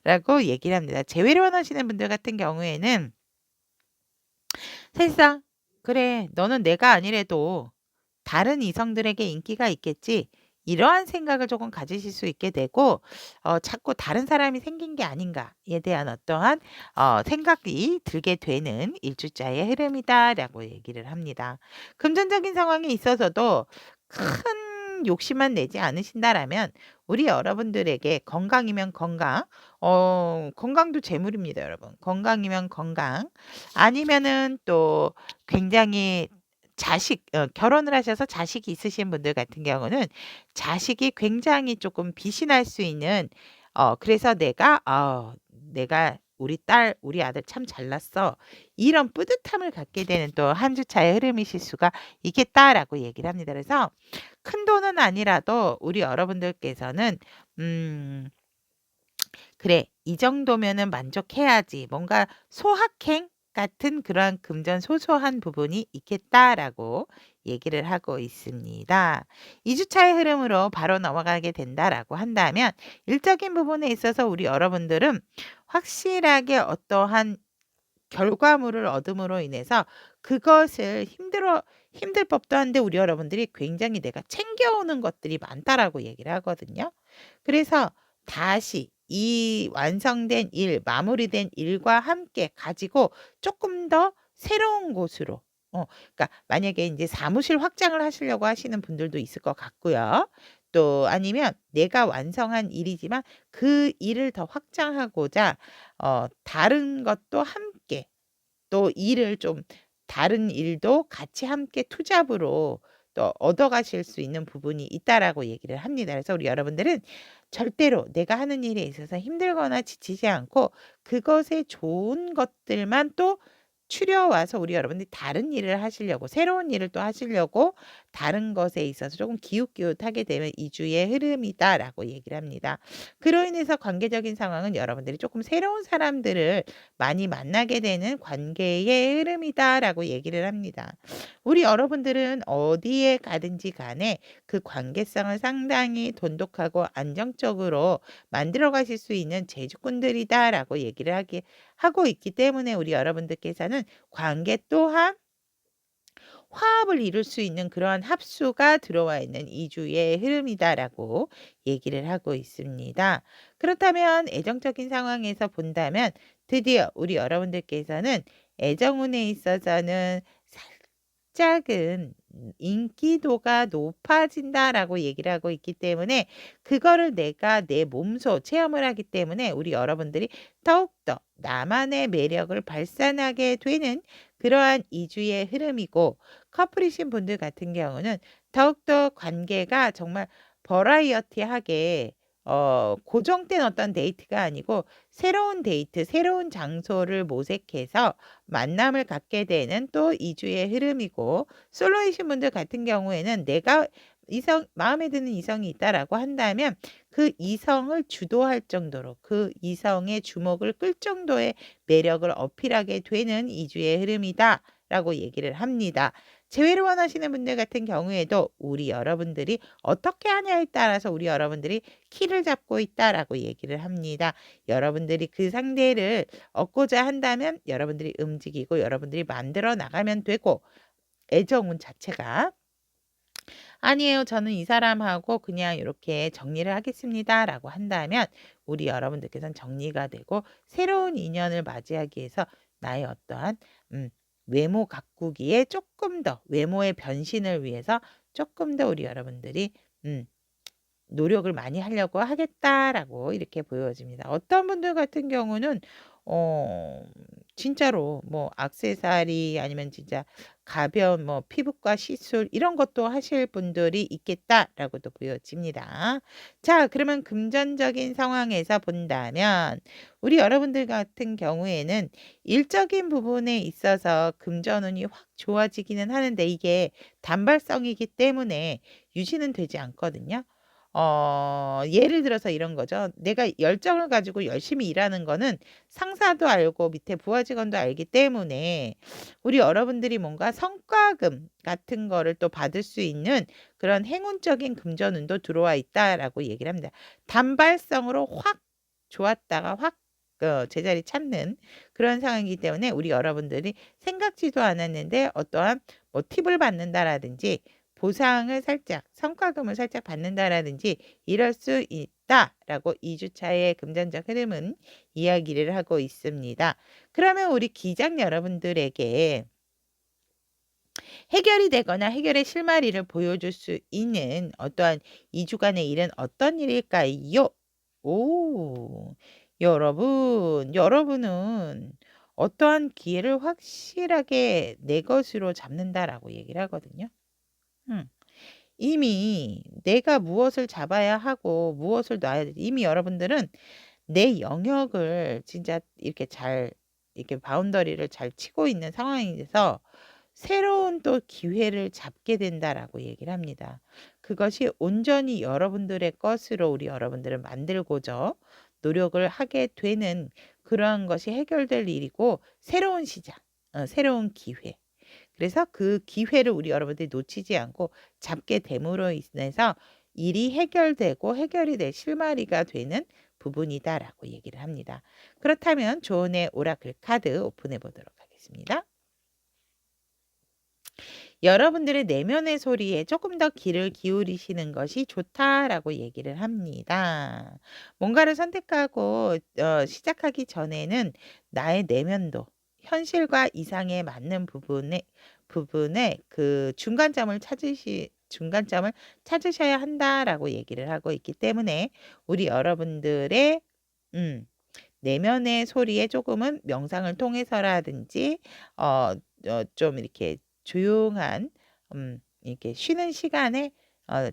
라고 얘기를 합니다. 재회를 원하시는 분들 같은 경우에는 사실상 그래, 너는 내가 아니래도 다른 이성들에게 인기가 있겠지. 이러한 생각을 조금 가지실 수 있게 되고, 자꾸 다른 사람이 생긴 게 아닌가에 대한 어떠한 생각이 들게 되는 일주자의 흐름이다라고 얘기를 합니다. 금전적인 상황에 있어서도 큰 욕심만 내지 않으신다라면 우리 여러분들에게 건강이면 건강, 건강도 재물입니다, 여러분. 건강이면 건강, 아니면은 또 굉장히 결혼을 하셔서 자식이 있으신 분들 같은 경우는 자식이 굉장히 조금 빛이 날 수 있는, 그래서 내가 우리 딸, 우리 아들 참 잘났어. 이런 뿌듯함을 갖게 되는 또 한 주차의 흐름이실 수가 있겠다라고 얘기를 합니다. 그래서 큰 돈은 아니라도 우리 여러분들께서는 음 그래, 이 정도면은 만족해야지. 뭔가 소확행 같은 그러한 금전 소소한 부분이 있겠다라고 얘기를 하고 있습니다. 2주차의 흐름으로 바로 넘어가게 된다라고 한다면 일적인 부분에 있어서 우리 여러분들은 확실하게 어떠한 결과물을 얻음으로 인해서 그것을 힘들 법도 한데 우리 여러분들이 굉장히 내가 챙겨오는 것들이 많다라고 얘기를 하거든요. 그래서 다시 이 완성된 일, 마무리된 일과 함께 가지고 조금 더 새로운 곳으로, 그러니까 만약에 이제 사무실 확장을 하시려고 하시는 분들도 있을 것 같고요. 또 아니면 내가 완성한 일이지만 그 일을 더 확장하고자 다른 것도 함께, 또 일을 좀 다른 일도 같이 함께 투잡으로 또 얻어가실 수 있는 부분이 있다라고 얘기를 합니다. 그래서 우리 여러분들은 절대로 내가 하는 일에 있어서 힘들거나 지치지 않고 그것에 좋은 것들만 또 추려와서 우리 여러분들이 다른 일을 하시려고, 새로운 일을 또 하시려고 다른 것에 있어서 조금 기웃기웃하게 되면 이주의 흐름이다라고 얘기를 합니다. 그로 인해서 관계적인 상황은 여러분들이 조금 새로운 사람들을 많이 만나게 되는 관계의 흐름이다라고 얘기를 합니다. 우리 여러분들은 어디에 가든지 간에 그 관계성을 상당히 돈독하고 안정적으로 만들어 가실 수 있는 재주꾼들이다라고 얘기를 하고 있기 때문에 우리 여러분들께서는 관계 또한 화합을 이룰 수 있는 그러한 합수가 들어와 있는 이주의 흐름이다라고 얘기를 하고 있습니다. 그렇다면 애정적인 상황에서 본다면 드디어 우리 여러분들께서는 애정운에 있어서는 살짝은 인기도가 높아진다라고 얘기를 하고 있기 때문에 그거를 내가 내 몸소 체험을 하기 때문에 우리 여러분들이 더욱더 나만의 매력을 발산하게 되는 그러한 이주의 흐름이고, 커플이신 분들 같은 경우는 더욱더 관계가 정말 버라이어티하게 고정된 어떤 데이트가 아니고 새로운 데이트, 새로운 장소를 모색해서 만남을 갖게 되는 또 이주의 흐름이고, 솔로이신 분들 같은 경우에는 내가 마음에 드는 이성이 있다라고 한다면 그 이성을 주도할 정도로, 그 이성의 주목을 끌 정도의 매력을 어필하게 되는 이주의 흐름이다라고 얘기를 합니다. 재회를 원하시는 분들 같은 경우에도 우리 여러분들이 어떻게 하냐에 따라서 우리 여러분들이 키를 잡고 있다라고 얘기를 합니다. 여러분들이 그 상대를 얻고자 한다면 여러분들이 움직이고 여러분들이 만들어 나가면 되고, 애정운 자체가 아니에요, 저는 이 사람하고 그냥 이렇게 정리를 하겠습니다라고 한다면 우리 여러분들께서는 정리가 되고 새로운 인연을 맞이하기 위해서 나의 어떠한 외모 가꾸기에 조금 더, 외모의 변신을 위해서 조금 더 우리 여러분들이 노력을 많이 하려고 하겠다라고 이렇게 보여집니다. 어떤 분들 같은 경우는 어 진짜로 뭐 액세서리 아니면 진짜 가벼운 뭐 피부과 시술 이런 것도 하실 분들이 있겠다라고도 보여집니다. 자, 그러면 금전적인 상황에서 본다면 우리 여러분들 같은 경우에는 일적인 부분에 있어서 금전운이 확 좋아지기는 하는데 이게 단발성이기 때문에 유지는 되지 않거든요. 예를 들어서 이런 거죠. 내가 열정을 가지고 열심히 일하는 거는 상사도 알고 밑에 부하 직원도 알기 때문에 우리 여러분들이 뭔가 성과금 같은 거를 또 받을 수 있는 그런 행운적인 금전운도 들어와 있다라고 얘기를 합니다. 단발성으로 확 좋았다가 확 제자리 찾는 그런 상황이기 때문에 우리 여러분들이 생각지도 않았는데 어떠한 뭐 팁을 받는다라든지 보상을 살짝 성과금을 살짝 받는다라든지 이럴 수 있다라고 2주차의 금전적 흐름은 이야기를 하고 있습니다. 그러면 우리 기장 여러분들에게 해결이 되거나 해결의 실마리를 보여줄 수 있는 어떠한 2주간의 일은 어떤 일일까요? 오, 여러분은 어떠한 기회를 확실하게 내 것으로 잡는다라고 얘기를 하거든요. 음. 이미 내가 무엇을 잡아야 하고 무엇을 놔야 돼. 이미 여러분들은 내 영역을 진짜 이렇게 잘 이렇게 바운더리를 잘 치고 있는 상황에서 새로운 또 기회를 잡게 된다라고 얘기를 합니다. 그것이 온전히 여러분들의 것으로 우리 여러분들을 만들고자 노력을 하게 되는 그러한 것이 해결될 일이고 새로운 시작, 새로운 기회. 그래서 그 기회를 우리 여러분들이 놓치지 않고 잡게 됨으로 인해서 일이 해결되고 해결이 될 실마리가 되는 부분이다라고 얘기를 합니다. 그렇다면 조언의 오라클 카드 오픈해 보도록 하겠습니다. 여러분들의 내면의 소리에 조금 더 귀를 기울이시는 것이 좋다라고 얘기를 합니다. 뭔가를 선택하고 시작하기 전에는 나의 내면도 현실과 이상에 맞는 부분에 그 중간점을 찾으셔야 한다라고 얘기를 하고 있기 때문에 우리 여러분들의 내면의 소리에 조금은 명상을 통해서라든지 좀 이렇게 조용한 이렇게 쉬는 시간에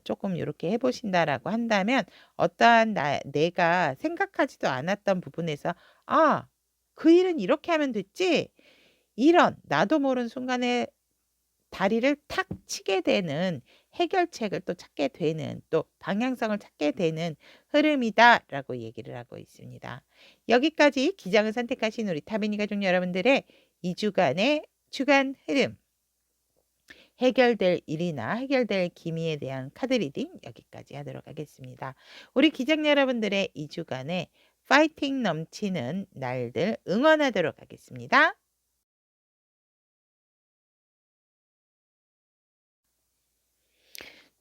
조금 이렇게 해 보신다라고 한다면 어떠한 내가 생각하지도 않았던 부분에서 '아 그 일은 이렇게 하면 됐지?' 이런 나도 모르는 순간에 다리를 탁 치게 되는 해결책을 또 찾게 되는 또 방향성을 찾게 되는 흐름이다라고 얘기를 하고 있습니다. 여기까지 기장을 선택하신 우리 타비니 가족 여러분들의 2주간의 주간 흐름 해결될 일이나 해결될 기미에 대한 카드 리딩 여기까지 하도록 하겠습니다. 우리 기장 여러분들의 2주간의 파이팅 넘치는 날들 응원하도록 하겠습니다.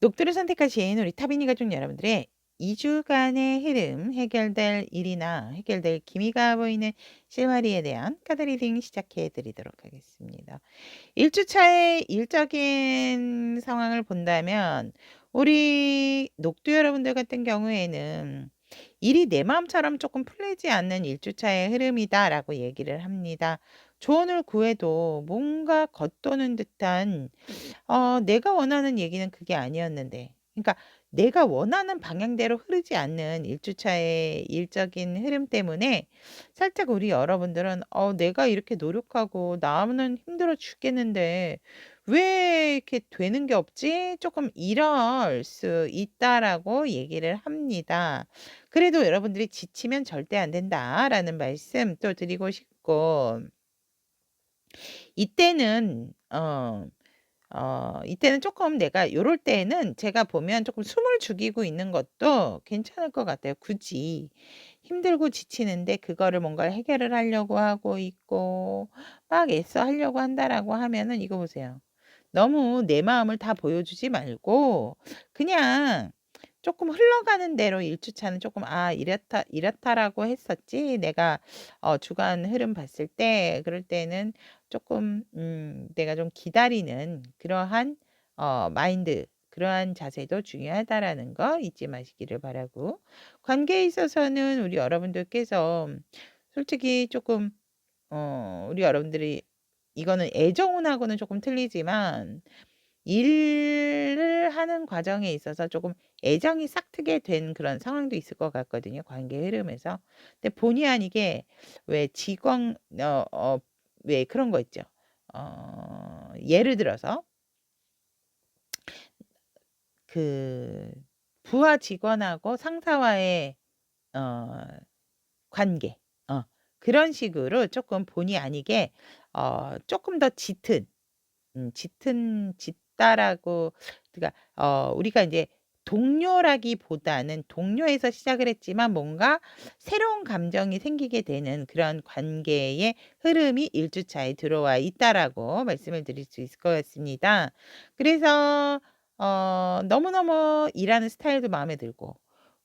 녹두를 선택하신 우리 타비니 가족 여러분들의 2주간의 흐름, 해결될 일이나 해결될 기미가 보이는 실마리에 대한 카드 리딩 시작해 드리도록 하겠습니다. 1주차의 일적인 상황을 본다면 우리 녹두 여러분들 같은 경우에는 일이 내 마음처럼 조금 풀리지 않는 1주차의 흐름이다라고 얘기를 합니다. 조언을 구해도 뭔가 겉도는 듯한 내가 원하는 얘기는 그게 아니었는데 그러니까 내가 원하는 방향대로 흐르지 않는 1주차의 일적인 흐름 때문에 살짝 우리 여러분들은 '내가 이렇게 노력하고 나는 힘들어 죽겠는데 왜 이렇게 되는 게 없지?' 조금 이럴 수 있다라고 얘기를 합니다. 그래도 여러분들이 "지치면 절대 안 된다."라는 말씀 또 드리고 싶고 이때는 이때는 조금 내가 요럴 때에는 제가 보면 조금 숨을 죽이고 있는 것도 괜찮을 것 같아요. 굳이 힘들고 지치는데 그거를 뭔가를 해결을 하려고 하고 있고 막 애써 하려고 한다라고 하면은 이거 보세요. 너무 내 마음을 다 보여주지 말고 그냥 조금 흘러가는 대로 1주차는 조금 '아 이렇다라고 했었지. 내가 주간 흐름 봤을 때 그럴 때는 조금 내가 좀 기다리는 그러한 마인드 그러한 자세도 중요하다라는 거 잊지 마시기를 바라고 관계에 있어서는 우리 여러분들께서 솔직히 조금 우리 여러분들이 이거는 애정운하고는 조금 틀리지만 일을 하는 과정에 있어서 조금 애정이 싹트게 된 그런 상황도 있을 것 같거든요, 관계 흐름에서. 근데 본의 아니게 왜 직원 왜 그런 거 있죠. 예를 들어서 그 부하 직원하고 상사와의 어 관계 그런 식으로 조금 본의 아니게 조금 더 짙다라고, 그러니까 우리가 인제 동료라기보다는 동료에서 시작을 했지만 뭔가 새로운 감정이 생기게 되는 그런 관계의 흐름이 1 주차에 들어와 있다라고 말씀을 드릴 수 있을 것 같습니다. 그래서 너무너무 일하는 스타일도 마음에 들고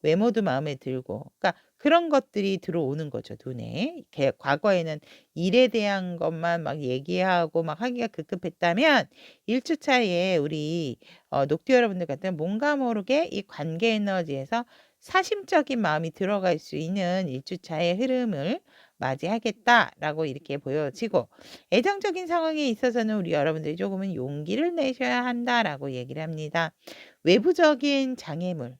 외모도 마음에 들고, 그러니까 그런 것들이 들어오는 거죠, 눈에. 과거에는 일에 대한 것만 막 얘기하고 막 하기가 급급했다면 1 주차에 우리 녹두 여러분들 같은 뭔가 모르게 이 관계 에너지에서 사심적인 마음이 들어갈 수 있는 1 주차의 흐름을 맞이하겠다라고 이렇게 보여지고, 애정적인 상황에 있어서는 우리 여러분들이 조금은 용기를 내셔야 한다라고 얘기를 합니다. 외부적인 장애물,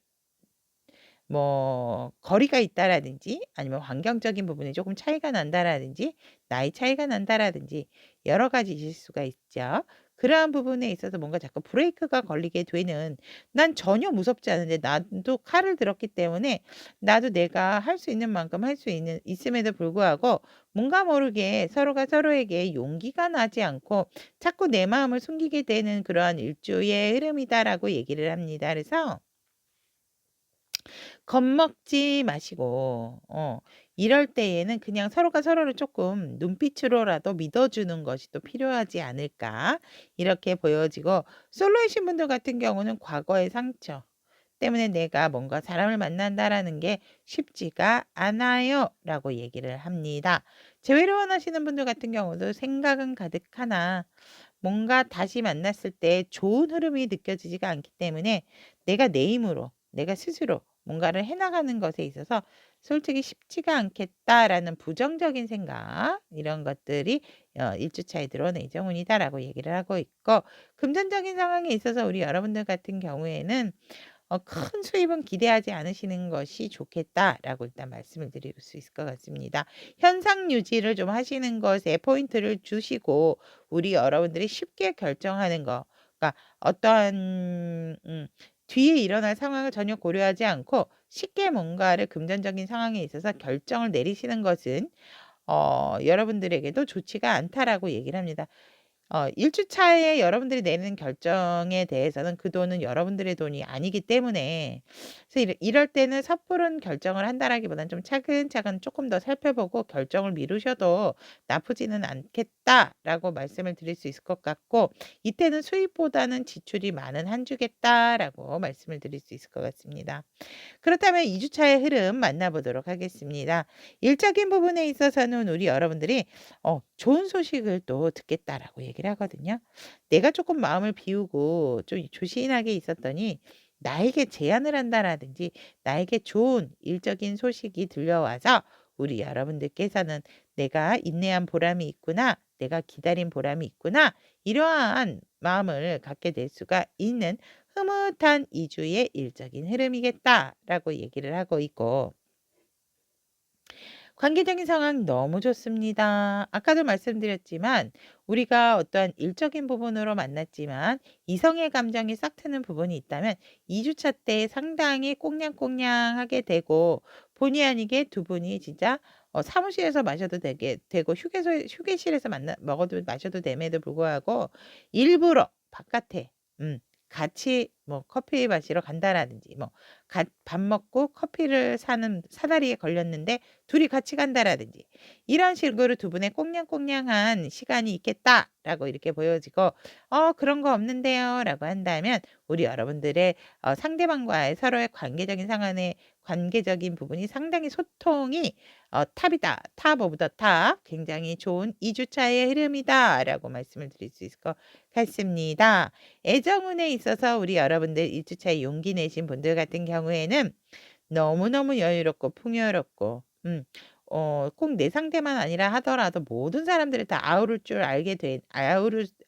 뭐 거리가 있다라든지 아니면 환경적인 부분에 조금 차이가 난다라든지 나이 차이가 난다라든지 여러 가지 있을 수가 있죠. 그러한 부분에 있어서 뭔가 자꾸 브레이크가 걸리게 되는, 난 전혀 무섭지 않은데 나도 칼을 들었기 때문에 나도 내가 할 수 있는 만큼 할 수 있는 있음에도 불구하고 뭔가 모르게 서로가 서로에게 용기가 나지 않고 자꾸 내 마음을 숨기게 되는 그러한 일주의 흐름이다라고 얘기를 합니다. 그래서 겁먹지 마시고 이럴 때에는 그냥 서로가 서로를 조금 눈빛으로라도 믿어주는 것이 또 필요하지 않을까 이렇게 보여지고, 솔로이신 분들 같은 경우는 과거의 상처 때문에 내가 뭔가 사람을 만난다라는 게 쉽지가 않아요라고 얘기를 합니다. 재회를 원하시는 분들 같은 경우도 생각은 가득하나 뭔가 다시 만났을 때 좋은 흐름이 느껴지지가 않기 때문에 내가 내 힘으로 내가 스스로 뭔가를 해 나가는 것에 있어서 솔직히 쉽지가 않겠다라는 부정적인 생각, 이런 것들이 1 주차에 들어온 애정운이다라고 얘기를 하고 있고, 금전적인 상황에 있어서 우리 여러분들 같은 경우에는 큰 수입은 기대하지 않으시는 것이 좋겠다라고 일단 말씀을 드릴 수 있을 것 같습니다. 현상 유지를 좀 하시는 것에 포인트를 주시고, 우리 여러분들이 쉽게 결정하는 거, 그러니까 어떠한 뒤에 일어날 상황을 전혀 고려하지 않고 쉽게 뭔가를 금전적인 상황에 있어서 결정을 내리시는 것은 여러분들에게도 좋지가 않다라고 얘기를 합니다. 1 주차에 여러분들이 내는 결정에 대해서는 그 돈은 여러분들의 돈이 아니기 때문에, 그래서 이럴 때는 섣부른 결정을 한다라기보다는 좀 차근차근 조금 더 살펴보고 결정을 미루셔도 나쁘지는 않겠다라고 말씀을 드릴 수 있을 것 같고, 이때는 수입보다는 지출이 많은 한 주겠다라고 말씀을 드릴 수 있을 것 같습니다. 그렇다면 2 주차의 흐름 만나보도록 하겠습니다. 일적인 부분에 있어서는 우리 여러분들이 좋은 소식을 또 듣겠다라고 얘기를 하거든요. 내가 조금 마음을 비우고 좀 조신하게 있었더니 나에게 제안을 한다라든지 나에게 좋은 일적인 소식이 들려와서 우리 여러분들께서는 '내가 인내한 보람이 있구나. 내가 기다린 보람이 있구나.' 이러한 마음을 갖게 될 수가 있는 흐뭇한 2 주의 일적인 흐름이겠다라고 얘기를 하고 있고, 관계적인 상황 너무 좋습니다. 아까도 말씀드렸지만 우리가 어떠한 일적인 부분으로 만났지만 이성의 감정이 싹 트는 부분이 있다면 2 주차 때 상당히 꽁냥꽁냥하게 되고, 본의 아니게 두 분이 진짜 사무실에서 마셔도 되게 되고 휴게실에서 만나 먹어도 마셔도 됨에도 불구하고 일부러 바깥에 같이 뭐 커피 마시러 간다라든지, 뭐 밥 먹고 커피를 사는 사다리에 걸렸는데 둘이 같이 간다라든지, 이런 식으로 두 분의 꽁냥꽁냥한 시간이 있겠다라고 이렇게 보여지고, 그런 거 없는데요라고 한다면 우리 여러분들의 상대방과의 서로의 관계적인 상황의 관계적인 부분이 상당히 소통이 탑이다. 탑 오브 더 탑. 굉장히 좋은 2 주차의 흐름이다라고 말씀을 드릴 수 있을 것 같습니다. 애정운에 있어서 우리 여러분들 1 주차에 용기 내신 분들 같은 경우에는 너무너무 여유롭고 풍요롭고 꼭 내 상대만 아니라 하더라도 모든 사람들을 다 아우를 줄 알게 된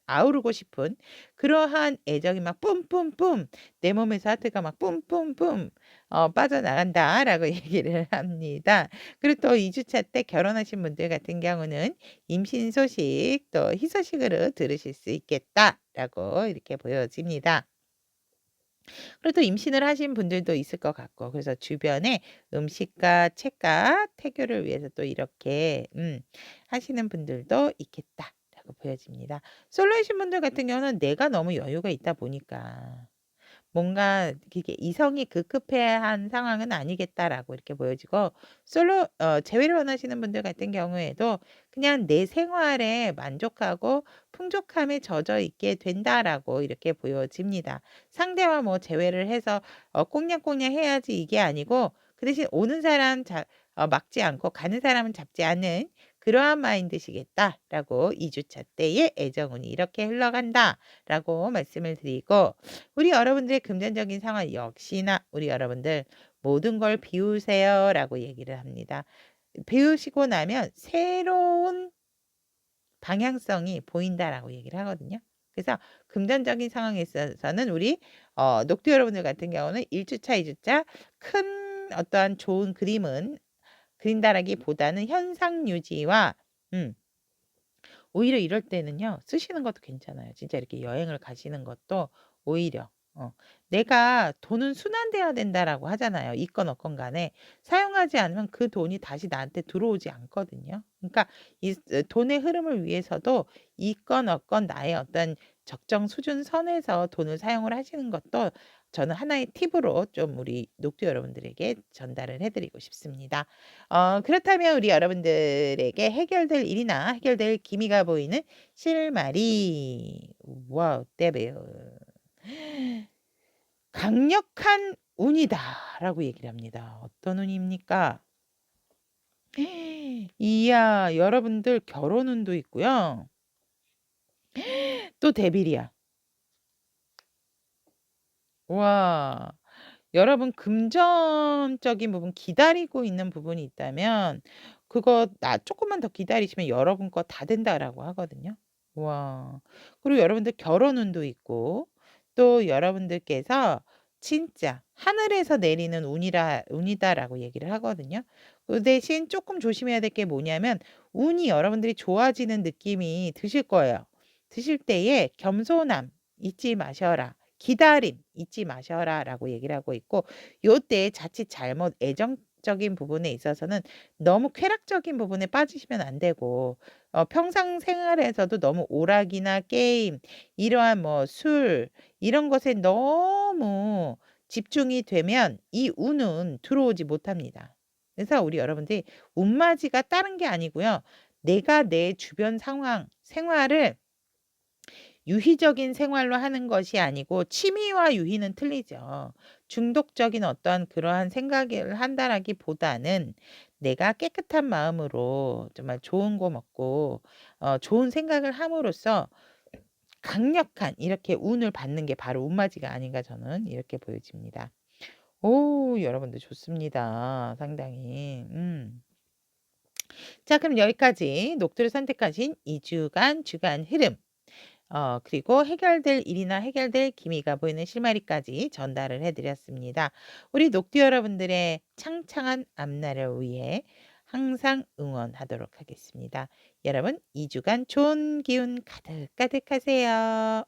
아우르고 싶은 그러한 애정이 막 뿜뿜뿜 내 몸에서 하트가 막 뿜뿜뿜 빠져나간다라고 얘기를 합니다. 그리고 또 2 주차 때 결혼하신 분들 같은 경우는 임신 소식 또 희소식으로 들으실 수 있겠다라고 이렇게 보여집니다. 그리고 또 임신을 하신 분들도 있을 것 같고 그래서 주변에 음식과 책과 태교를 위해서 또 이렇게 하시는 분들도 있겠다라고 보여집니다. 솔로이신 분들 같은 경우는 내가 너무 여유가 있다 보니까 뭔가 그게 '이성이 급급해한 상황은 아니겠다.'라고 이렇게 보여지고 재회를 원하시는 분들 같은 경우에도 그냥 '내 생활에 만족하고 풍족함에 젖어 있게 된다.'라고 이렇게 보여집니다. 상대와 뭐 재회를 해서 꽁냥꽁냥 해야지 이게 아니고 그 대신 오는 사람 막지 않고 가는 사람은 잡지 않는 그러한 마인드시겠다라고 2 주차 때의 애정운이 이렇게 흘러간다라고 말씀을 드리고 우리 여러분들의 금전적인 상황 역시나 우리 여러분들 "모든 걸 비우세요."라고 얘기를 합니다. 비우시고 나면 "새로운 방향성이 보인다."라고 얘기를 하거든요. 그래서 금전적인 상황에 있어서는 우리 녹두 여러분들 같은 경우는 1 주차, 2 주차 큰 어떠한 좋은 그림은 그린다라기보다는 현상 유지와 오히려 이럴 때는요. 쓰시는 것도 괜찮아요. 진짜 이렇게 여행을 가시는 것도 오히려 내가 돈은 순환돼야 된다라고 하잖아요. 있건 없건 간에. 사용하지 않으면 그 돈이 다시 나한테 들어오지 않거든요. 그러니까 이 돈의 흐름을 위해서도 있건 없건 나의 어떤 적정 수준 선에서 돈을 사용을 하시는 것도 저는 하나의 팁으로 좀 우리 녹두 여러분들에게 전달을 해 드리고 싶습니다. 그렇다면 우리 여러분들에게 해결될 일이나 해결될 기미가 보이는 실마리. 와우 떼베요. "강력한 운이다."라고 얘기를 합니다. 어떤 운입니까? 이야 여러분들 결혼 운도 있고요. 또 데빌이야. 와. 여러분 금전적인 부분 기다리고 있는 부분이 있다면 그거 쪼끔만 더 기다리시면 여러분 거 다 된다라고 하거든요. 와. 그리고 여러분들 결혼 운도 있고 또 여러분들께서 진짜 하늘에서 내리는 운이다라고 얘기를 하거든요. 그 대신 쪼끔 조심해야 될 게 뭐냐면 운이 여러분들이 좋아지는 느낌이 드실 거예요. 드실 때에 겸손함 잊지 마셔라. 기다림 잊지 마셔라라고 얘기를 하고 있고 요때 자칫 잘못 애정적인 부분에 있어서는 너무 쾌락적인 부분에 빠지시면 안 되고 평상 생활에서도 너무 오락이나 게임 이러한 뭐 술 이런 것에 너무 집중이 되면 이 운은 들어오지 못합니다. 그래서 우리 여러분들이 운맞이가 다른 게 아니고요. 내가 내 주변 상황 생활을 유희적인 생활로 하는 것이 아니고 취미와 유희는 틀리죠. 중독적인 어떠한 그러한 생각을 한다라기보다는 내가 깨끗한 마음으로 정말 좋은 거 먹고 좋은 생각을 함으로써 강력한 이렇게 운을 받는 게 바로 운맞이가 아닌가 저는 이렇게 보여집니다. 오 여러분들 좋습니다. 상당히. 자 그럼 여기까지 녹두를 선택하신 2 주간 주간 흐름 그리고 해결될 일이나 해결될 기미가 보이는 실마리까지 전달을 해 드렸습니다. 우리 녹두 여러분들의 창창한 앞날을 위해 항상 응원하도록 하겠습니다. 여러분 2 주간 좋은 기운 가득가득 하세요.